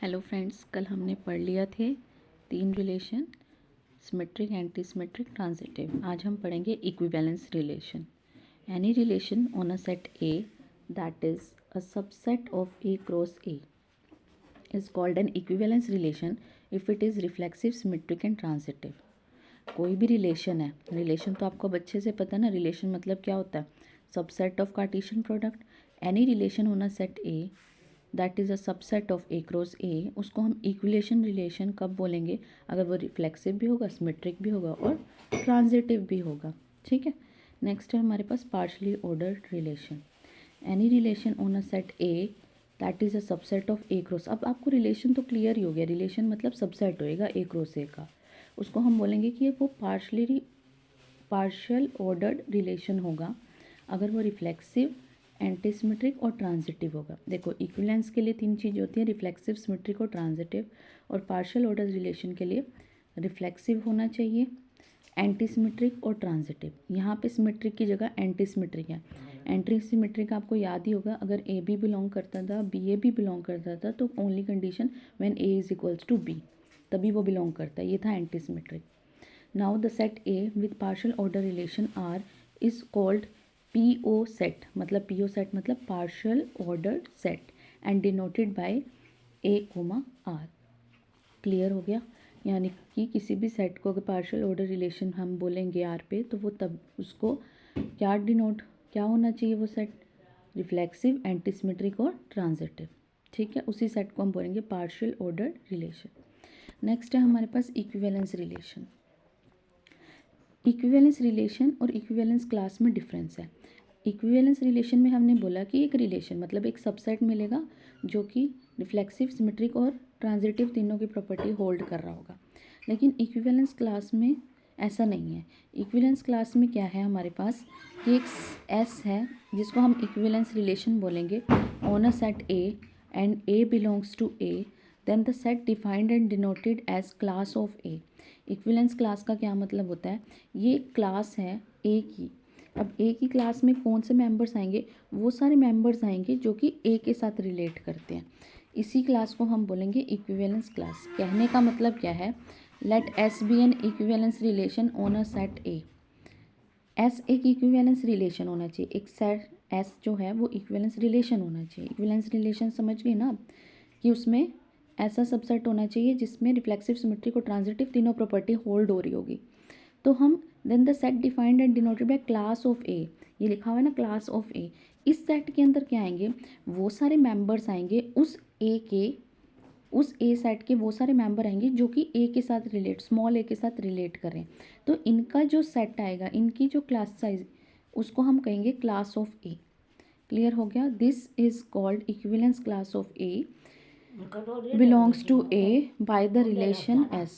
Hello friends, कल हमने पढ़ लिया थे 3 relation, symmetric, anti symmetric, transitive. आज हम पढ़ेंगे equivalence relation. Any relation on a set A that is a subset of A cross A is called an equivalence relation if it is reflexive, symmetric and transitive. कोई भी relation है, relation तो आपको अच्छे से पता है ना, रिलेशन मतलब क्या होता है, subset of Cartesian product. Any relation on a set A that is a subset of A cross ए, उसको हम इक्विलेशन रिलेशन कब बोलेंगे, अगर वो रिफ्लेक्सिव भी होगा, सिमेट्रिक भी होगा और ट्रांजिटिव भी होगा। ठीक है। नेक्स्ट है हमारे पास partially ordered relation. Any relation on a set A that is a subset of A cross. अब आपको रिलेशन तो क्लियर ही हो गया, रिलेशन मतलब सबसेट होएगा ए क्रॉस ए का, उसको हम बोलेंगे कि वो पार्शियल ऑर्डर्ड रिलेशन होगा अगर वो रिफ्लेक्सिव, एंटीसिमेट्रिक और ट्रांजिटिव होगा। देखो, इक्विवेलेंस के लिए 3 चीज़ होती है, रिफ्लेक्सिव, सिमेट्रिक और ट्रांजिटिव। और पार्शियल ऑर्डर रिलेशन के लिए रिफ्लेक्सिव होना चाहिए, एंटीसिमेट्रिक और ट्रांजिटिव। यहाँ पे सिमेट्रिक की जगह एंटीसिमेट्रिक है। एंटीसिमेट्रिक आपको याद ही होगा, अगर ए बी बिलोंग करता था, बी ए भी बिलोंग करता था, तो only condition when a is equals to b, तभी वो बिलोंग करता है। ये था antisymmetric. Now the set A with partial order relation R is called PO set, मतलब PO set मतलब partial ordered set and denoted by A, R। Clear हो गया। यानी कि किसी भी सेट को अगर पार्शियल ऑर्डर रिलेशन हम बोलेंगे आर पे, तो वो तब उसको क्या डिनोट, क्या होना चाहिए, वो सेट रिफ्लेक्सिव, एंटीसिमेट्रिक और ट्रांजिटिव। ठीक है, उसी सेट को हम बोलेंगे पार्शियल ऑर्डर रिलेशन। नेक्स्ट है हमारे पास इक्विवेलेंस रिलेशन। इक्विवेलेंस रिलेशन और इक्विवेलेंस क्लास में डिफरेंस है। इक्विवेलेंस रिलेशन में हमने बोला कि एक रिलेशन मतलब एक सबसेट मिलेगा जो कि रिफ्लेक्सिव, सिमेट्रिक और ट्रांजिटिव तीनों की प्रॉपर्टी होल्ड कर रहा होगा। लेकिन इक्विवेलेंस क्लास में ऐसा नहीं है। इक्विवेलेंस क्लास में क्या है हमारे पास कि एक एस है जिसको हम इक्विवेलेंस रिलेशन बोलेंगे on a set a and a belongs to a, then the set defined and denoted as class of a. Equivalence class का क्या मतलब होता है, ये क्लास है ए की। अब ए की क्लास में कौन से मेंबर्स आएंगे, वो सारे मेंबर्स आएंगे जो कि ए के साथ रिलेट करते हैं। इसी क्लास को हम बोलेंगे इक्विवेलेंस क्लास। कहने का मतलब क्या है, let s be an equivalence relation on a set a. S एक इक्विवेलेंस रिलेशन होना चाहिए, एक सेट एस जो है वो इक्विवेलेंस रिलेशन होना चाहिए। इक्विवेलेंस रिलेशन समझ गए ना, कि उसमें ऐसा सबसेट होना चाहिए जिसमें रिफ्लेक्सिव, सिमेट्रिक और ट्रांजिटिव तीनों प्रॉपर्टी होल्ड हो रही होगी। तो हम then the set defined and denoted by class of A, ये लिखा हुआ है ना क्लास ऑफ ए। इस सेट के अंदर क्या आएंगे, वो सारे मेंबर्स आएंगे उस ए सेट के वो सारे मेंबर आएंगे जो कि ए के साथ रिलेट, स्मॉल ए के साथ रिलेट करें। तो इनका जो सेट आएगा, इनकी जो क्लास साइज, उसको हम कहेंगे क्लास ऑफ ए। क्लियर हो गया। This is called equivalence class of A belongs to A by the relation S।